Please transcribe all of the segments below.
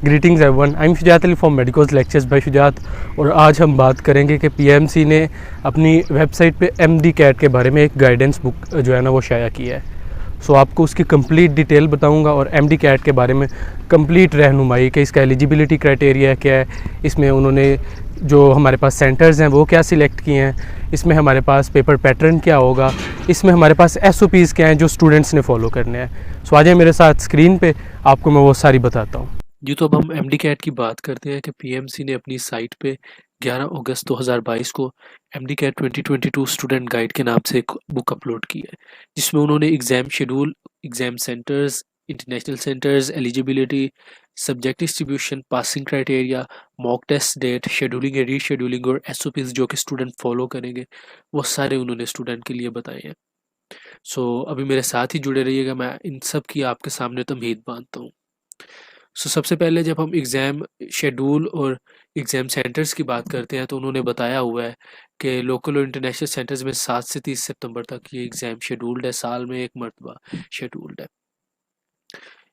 Greetings everyone, I am Shujaat Ali from medicals lectures bye Shujaat. और आज हम बात करेंगे कि पीएमसी ने अपनी वेबसाइट पे एमडी कैट के बारे में एक गाइडेंस बुक जो है ना वो शाया किया है। सो आपको उसकी कंप्लीट डिटेल बताऊंगा और एमडी कैट के बारे में कंप्लीट रहनुमाई कि इसका एलिजिबिलिटी क्राइटेरिया क्या है, इसमें उन्होंने जो हमारे पास सेंटर्स हैं वो क्या सिलेक्ट किए हैं, इसमें हमारे पास पेपर पैटर्न क्या होगा, इसमें हमारे पास एसओपीज़ क्या हैं जो स्टूडेंट्स ने फॉलो करने हैं। सो आ जाए मेरे साथ स्क्रीन पे, आपको मैं वो सारी बताता हूँ। जी, तो अब हम एमडी कैट की बात करते हैं कि पीएमसी ने अपनी साइट पे 11 अगस्त 2022 को एमडी कैट 2022 स्टूडेंट गाइड के नाम से एक बुक अपलोड की है, जिसमें उन्होंने exam schedule, exam centres, international centres, eligibility, subject distribution, passing criteria, mock test date, scheduling या रीशेड्यूलिंग और एसओपीज़ जो कि स्टूडेंट फॉलो करेंगे, वो सारे उन्होंने स्टूडेंट के लिए बताए हैं। सो अभी मेरे साथ ही जुड़े रहिएगा, मैं इन सब की आपके सामने तमहीद बांधता हूँ। सबसे पहले जब हम एग्ज़ाम शेड्यूल और एग्ज़ाम सेंटर्स की बात करते हैं, तो उन्होंने बताया हुआ है कि लोकल और इंटरनेशनल सेंटर्स में 7 से 30 सितंबर तक ये एग्ज़ाम शेड्यूल्ड है, साल में एक मरतबा शेड्यूल्ड है।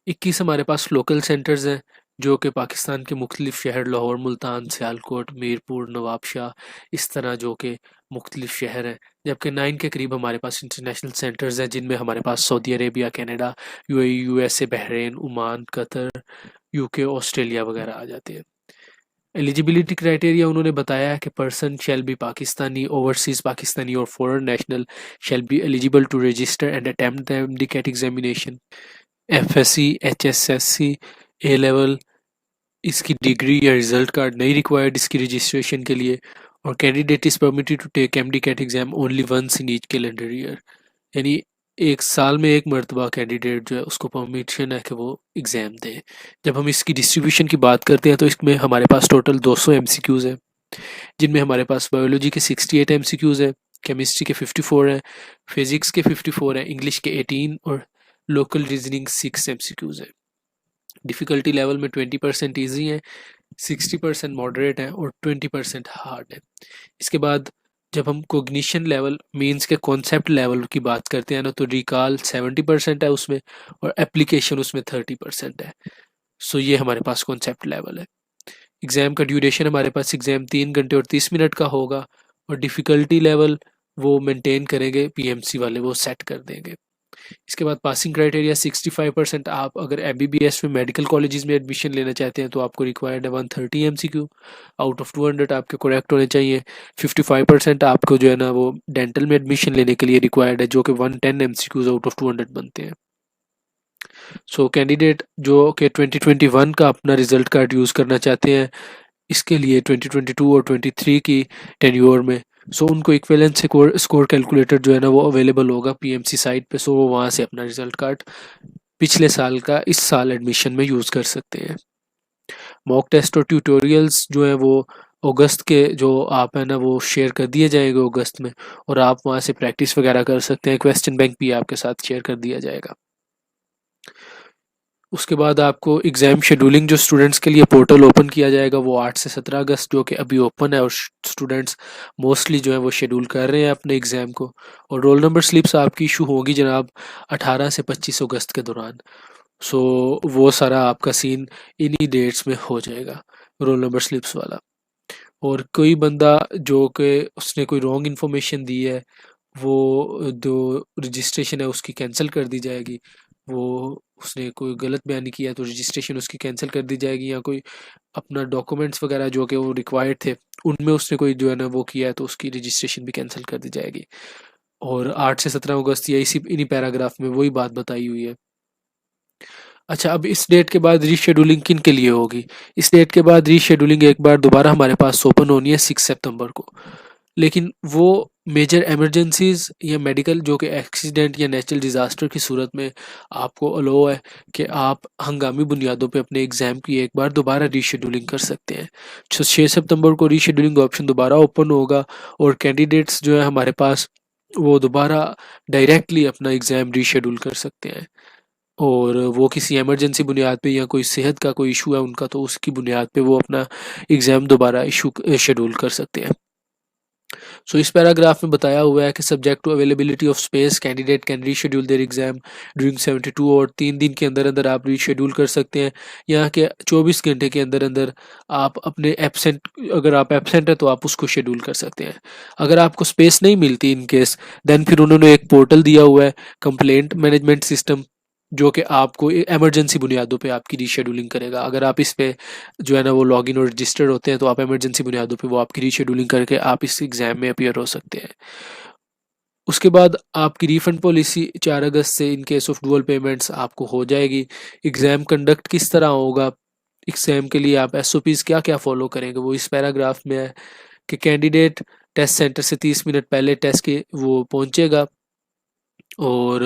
21 हमारे पास लोकल सेंटर्स हैं, जो कि पाकिस्तान के मुख्तलिफ शहर लाहौर, मुल्तान, सियालकोट, मीरपुर, नवाबशाह, इस तरह जो कि मुख्तलिफ शहर हैं। जबकि 9 के करीब हमारे पास इंटरनेशनल सेंटर्स हैं, जिनमें हमारे पास Saudi Arabia, Canada, UAE, USA, Bahrain, Oman, Qatar, UK, Australia वगैरह आ जाते हैं। एलिजिबिलिटी क्राइटेरिया उन्होंने बताया है कि person shall be Pakistani, overseas Pakistani और foreign national shall be eligible to register and attempt the MDCAT examination. FSC, HSSC, A level, इसकी डिग्री या रिजल्ट कार्ड नहीं रिक्वायर्ड इसकी रजिस्ट्रेशन के लिए। और candidate is permitted to take MDCAT exam only once in each calendar year, यानी एक साल में एक मरतबा कैंडिडेट जो है उसको परमिशन है कि वो एग्ज़ाम दे। जब हम इसकी डिस्ट्रीब्यूशन की बात करते हैं, तो इसमें हमारे पास टोटल 200 एमसीक्यूज़ हैं, जिनमें हमारे पास बायोलॉजी के 68 एमसीक्यूज़ हैं, केमिस्ट्री के 54 हैं, फिज़िक्स के 54 हैं, इंग्लिश के 18 और लोकल रीजनिंग 6 एमसीक्यूज़ हैं। डिफ़िकल्टी लेवल में 20% ईजी है, 60% मॉडरेट है और 20% हार्ड है। इसके बाद जब हम कोग्निशन लेवल, मीन्स के कॉन्सेप्ट लेवल की बात करते हैं ना, तो रिकॉल 70% है उसमें और एप्लीकेशन उसमें 30% है। ये हमारे पास कॉन्सेप्ट लेवल है। एग्ज़ाम का ड्यूरेशन हमारे पास एग्ज़ाम 3 घंटे और 30 मिनट का होगा और डिफ़िकल्टी लेवल वो मेंटेन करेंगे, पीएमसी वाले वो सेट कर देंगे। इसके बाद पासिंग क्राइटेरिया 65%। आप अगर एमबीबीएस में मेडिकल कॉलेजेस में एडमिशन लेना चाहते हैं, तो आपको रिक्वायर्ड है 130 एमसीक्यू आउट ऑफ 200 आपके करेक्ट होने चाहिए। 55% आपको जो है ना वो डेंटल में एडमिशन लेने के लिए रिक्वायर्ड है, जो कि 110 एमसीक्यूज आउट ऑफ 200 बनते हैं। कैंडिडेट जो कि 2021 का अपना रिजल्ट कार्ड यूज़ करना चाहते हैं, इसके लिए 2022 और 23 की टेन्योर में उनको इक्विवेलेंस स्कोर कैलकुलेटर जो है ना वो अवेलेबल होगा पीएमसी साइट पे। वो वहाँ से अपना रिजल्ट कार्ड पिछले साल का इस साल एडमिशन में यूज़ कर सकते हैं। मॉक टेस्ट और ट्यूटोरियल्स जो है वो अगस्त के जो आप है ना वो शेयर कर दिए जाएंगे अगस्त में, और आप वहाँ से प्रैक्टिस वगैरह कर सकते हैं। क्वेश्चन बैंक भी आपके साथ शेयर कर दिया जाएगा। उसके बाद आपको एग्ज़ाम शेड्यूलिंग जो स्टूडेंट्स के लिए पोर्टल ओपन किया जाएगा, वो 8 से 17 अगस्त जो कि अभी ओपन है, और स्टूडेंट्स मोस्टली जो है वो शेड्यूल कर रहे हैं अपने एग्ज़ाम को। और रोल नंबर स्लिप्स आपकी इशू होगी जनाब 18 से 25 अगस्त के दौरान। वो सारा आपका सीन इन्हीं डेट्स में हो जाएगा, रोल नंबर स्लिप्स वाला। और कोई बंदा जो कि उसने कोई रॉन्ग इन्फॉर्मेशन दी है, वो जो रजिस्ट्रेशन है उसकी कैंसिल कर दी जाएगी। वो उसने कोई गलत बयानी किया तो रजिस्ट्रेशन उसकी कैंसिल कर दी जाएगी, या कोई अपना डॉक्यूमेंट्स वगैरह जो कि वो रिक्वायर्ड थे उनमें उसने कोई जो है ना वो किया है, तो उसकी रजिस्ट्रेशन भी कैंसिल कर दी जाएगी। और 8 से 17 अगस्त या इन्हीं पैराग्राफ में वही बात बताई हुई है। अच्छा, अब इस डेट के बाद रीशेड्यूलिंग किन के लिए होगी? इस डेट के बाद रीशेड्यूलिंग एक बार दोबारा हमारे पास ओपन होनी है 6 सितंबर को, लेकिन वो मेजर इमरजेंसीज या मेडिकल जो कि एक्सीडेंट या नेचुरल डिज़ास्टर की सूरत में आपको अलो है कि आप हंगामी बुनियादों पे अपने एग्ज़ाम की एक बार दोबारा रीशेड्यूलिंग कर सकते हैं। 6 सितंबर को रीशेड्यूलिंग ऑप्शन दोबारा ओपन होगा, और कैंडिडेट्स जो है हमारे पास वो दोबारा डायरेक्टली अपना एग्ज़ाम रीशेड्यूल कर सकते हैं। और वो किसी इमरजेंसी बुनियाद पे या कोई सेहत का कोई इशू है उनका, तो उसकी बुनियाद पे वो अपना एग्ज़ाम दोबारा शेड्यूल कर सकते हैं। सो इस पैराग्राफ में बताया हुआ है कि subject to availability of space candidate can reschedule their exam during 72 और 3 दिन के अंदर अंदर आप रीशेड्यूल कर सकते हैं। यहाँ के 24 घंटे के अंदर अंदर आप अपने एब्सेंट, अगर आप एब्सेंट है तो आप उसको शेड्यूल कर सकते हैं। अगर आपको स्पेस नहीं मिलती इन केस, देन फिर उन्होंने एक पोर्टल दिया हुआ है कंप्लेंट मैनेजमेंट सिस्टम, जो कि आपको इमरजेंसी बुनियादों पे आपकी रीशेड्यूलिंग करेगा। अगर आप इस पे जो है ना वो लॉगिन और रजिस्टर्ड होते हैं तो आप इमरजेंसी बुनियादों पे वो आपकी रीशेड्यूलिंग करके आप इस एग्ज़ाम में अपीयर हो सकते हैं। उसके बाद आपकी रिफ़ंड पॉलिसी 4 अगस्त से इन केस ऑफ डुअल पेमेंट्स आपको हो जाएगी। एग्ज़ाम कंडक्ट किस तरह होगा, एग्ज़ाम के लिए आप एसओपीज़ क्या-क्या फ़ॉलो करेंगे, वो इस पैराग्राफ में है कि कैंडिडेट टेस्ट सेंटर से 30 मिनट पहले टेस्ट के वो पहुँचेगा और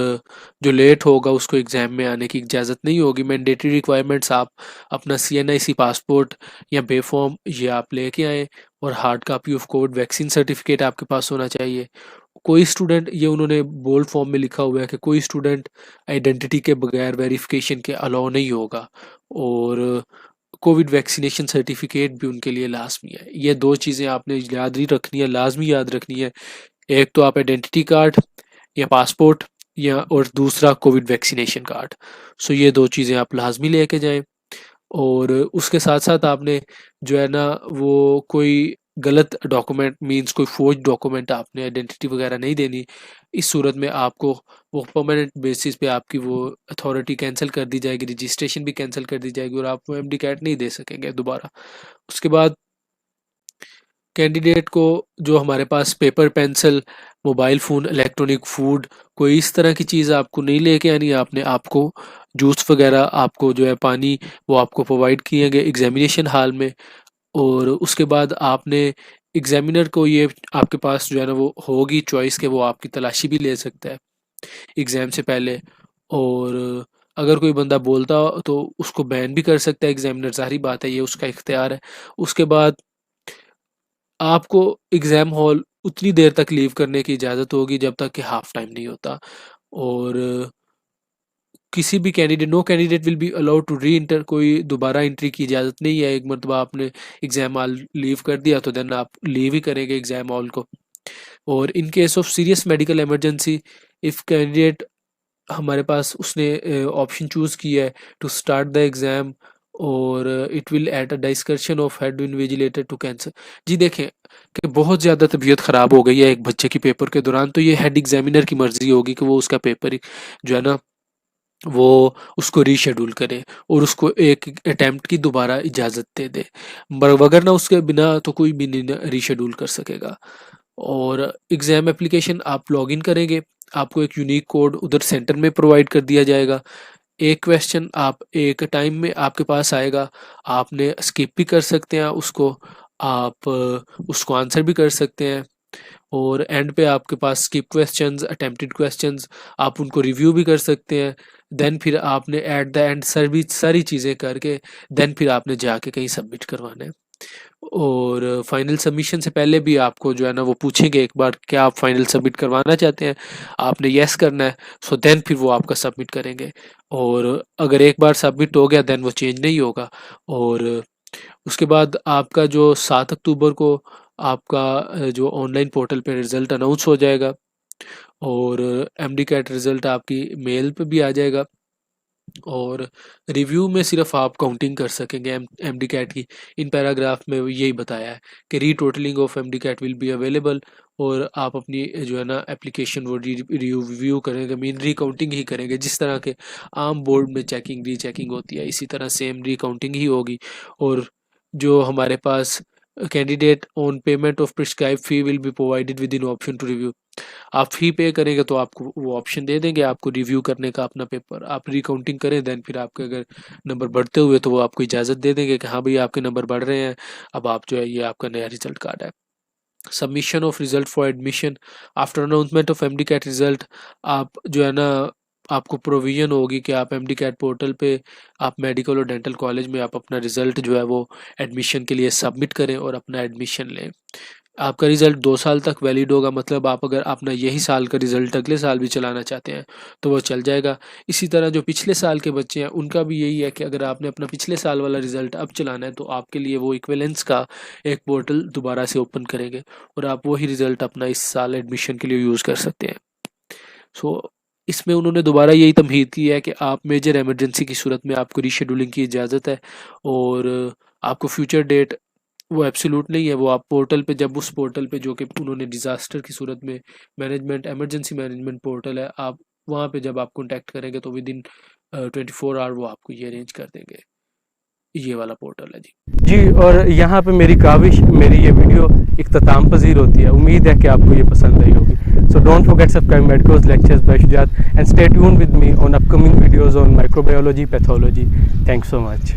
जो लेट होगा उसको एग्ज़ाम में आने की इजाज़त नहीं होगी। मैंडेटरी रिक्वायरमेंट्स आप अपना सीएनआईसी पासपोर्ट या बे फॉर्म ये आप लेके आएँ और hard copy of Covid vaccine certificate आपके पास होना चाहिए। कोई स्टूडेंट, ये उन्होंने बोल्ड फॉर्म में लिखा हुआ है कि कोई स्टूडेंट आइडेंटिटी के बगैर वेरिफिकेशन के अलाउ नहीं होगा और कोविड वैक्सीनेशन सर्टिफिकेट भी उनके लिए लाजमी है। ये 2 चीज़ें आपने याद ही रखनी है, लाजमी याद रखनी है। एक तो आप आइडेंटिटी कार्ड या पासपोर्ट या और दूसरा कोविड वैक्सीनेशन कार्ड। सो ये 2 चीज़ें आप लाजमी लेके जाएँ और उसके साथ-साथ आपने जो है ना वो कोई गलत डॉक्यूमेंट मीन्स कोई फ़ोर्ज डॉक्यूमेंट आपने आइडेंटिटी वगैरह नहीं देनी। इस सूरत में आपको वो परमानेंट बेसिस पे आपकी वो अथॉरिटी कैंसल कर दी जाएगी, रजिस्ट्रेशन भी कैंसल कर दी जाएगी और आप वो एमडी कैट नहीं दे सकेंगे दोबारा। उसके बाद कैंडिडेट को जो हमारे पास paper pencil, mobile phone, electronic food, कोई इस तरह की चीज़ आपको नहीं लेके आनी है। आपने आपको जूस वगैरह, आपको जो है पानी, वो आपको प्रोवाइड किए गए एग्जामिनेशन हॉल में। और उसके बाद आपने एग्जामिनर को ये आपके पास जो है ना वो होगी चॉइस कि वो आपकी तलाशी भी ले सकता है एग्ज़ाम से पहले। और अगर कोई बंदा बोलता हो तो उसको बैन भी कर सकता है एग्जामिनर, ज़ाहिर बात है ये उसका इख्तियार है। उसके बाद आपको एग्ज़ाम हॉल उतनी देर तक लीव करने की इजाज़त होगी जब तक कि हाफ टाइम नहीं होता और किसी भी candidate, no candidate will be allowed to reenter, कोई दोबारा एंट्री की इजाज़त नहीं है। एक मरतबा आपने एग्ज़ाम हॉल लीव कर दिया तो देन आप लीव ही करेंगे एग्ज़ाम हॉल को। और in case of serious medical emergency, if candidate हमारे पास उसने ऑप्शन चूज़ किया है टू स्टार्ट द एग्ज़ाम और it will at a discussion of head invigilator to concerned. जी देखें कि बहुत ज़्यादा तबीयत ख़राब हो गई है एक बच्चे की पेपर के दौरान, तो ये हेड एग्जामिनर की मर्ज़ी होगी कि वो उसका पेपर जो है ना वो उसको रीशेड्यूल करे और उसको एक अटेम्प्ट की दोबारा इजाज़त दे दे, वगरना उसके बिना तो कोई भी नहीं रीशेड्यूल कर सकेगा। और एग्ज़ाम एप्लीकेशन आप लॉगिन करेंगे, आपको एक यूनिक कोड उधर सेंटर में प्रोवाइड कर दिया जाएगा। एक क्वेश्चन आप एक टाइम में आपके पास आएगा, आपने स्किप भी कर सकते हैं उसको, आप उसको आंसर भी कर सकते हैं और एंड पे आपके पास स्किप क्वेश्चंस, अटेम्प्टेड क्वेश्चंस, आप उनको रिव्यू भी कर सकते हैं। देन फिर आपने एट द एंड सारी चीज़ें करके देन फिर आपने जाके कहीं सबमिट करवाना है। और फाइनल सबमिशन से पहले भी आपको जो है ना वो पूछेंगे एक बार क्या आप फाइनल सबमिट करवाना चाहते हैं, आपने येस करना है। सो देन फिर वो आपका सबमिट करेंगे और अगर एक बार सबमिट हो गया देन वो चेंज नहीं होगा। और उसके बाद आपका जो 7 अक्टूबर को आपका जो ऑनलाइन पोर्टल पे रिज़ल्ट अनाउंस हो जाएगा और एमडी कैट रिज़ल्ट आपकी मेल पे भी आ जाएगा। और रिव्यू में सिर्फ आप काउंटिंग कर सकेंगे एमडी कैट की। इन पैराग्राफ में यही बताया है कि retotalling of MD CAT will be available और आप अपनी जो है ना एप्लीकेशन वो रिव्यू करेंगे, मीन रीकाउंटिंग ही करेंगे। जिस तरह के आम बोर्ड में चेकिंग रीचेकिंग होती है इसी तरह सेम रीकाउंटिंग ही होगी। और जो हमारे पास candidate on payment of prescribe fee will be provided with in option to review. आप फी पे करेंगे तो आपको वो ऑप्शन दे देंगे आपको रिव्यू करने का अपना पेपर, आप रिकाउंटिंग करें देन फिर आपके अगर नंबर बढ़ते हुए तो वो आपको इजाज़त दे देंगे कि हाँ भाई आपके नंबर बढ़ रहे हैं, अब आप जो है ये आपका नया रिजल्ट कार्ड है। Submission of result for admission after announcement of MD CAT result, आप जो है ना आपको प्रोविज़न होगी कि आप एमडी कैट पोर्टल पे आप मेडिकल और डेंटल कॉलेज में आप अपना रिज़ल्ट जो है वो एडमिशन के लिए सबमिट करें और अपना एडमिशन लें। आपका रिज़ल्ट 2 साल तक वैलिड होगा, मतलब आप अगर अपना यही साल का रिज़ल्ट अगले साल भी चलाना चाहते हैं तो वो चल जाएगा। इसी तरह जो पिछले साल के बच्चे हैं उनका भी यही है कि अगर आपने अपना पिछले साल वाला रिज़ल्ट अब चलाना है तो आपके लिए वो इक्विवेलेंस का एक पोर्टल दोबारा से ओपन करेंगे और आप वही रिज़ल्ट अपना इस साल एडमिशन के लिए यूज़ कर सकते हैं। सो इसमें उन्होंने दोबारा यही तमहीद की है कि आप मेजर इमरजेंसी की सूरत में आपको रीशेड्यूलिंग की इजाज़त है और आपको फ्यूचर डेट वो एब्सोल्यूट नहीं है, वो आप पोर्टल पे जब उस पोर्टल पे जो कि उन्होंने डिज़ास्टर की सूरत में मैनेजमेंट इमरजेंसी मैनेजमेंट पोर्टल है, आप वहाँ पे जब आप कॉन्टैक्ट करेंगे तो विद इन 24 आवर वो आपको ये अरेंज कर देंगे। ये वाला पोर्टल है जी। जी, और यहाँ पे मेरी काविश, मेरी ये वीडियो इख्तिताम पजीर होती है। उम्मीद है कि आपको ये पसंद आई होगी। So don't forget subscribe medicos lectures bye Shujaat and stay tuned with me on upcoming videos on microbiology, pathology. Thanks so much.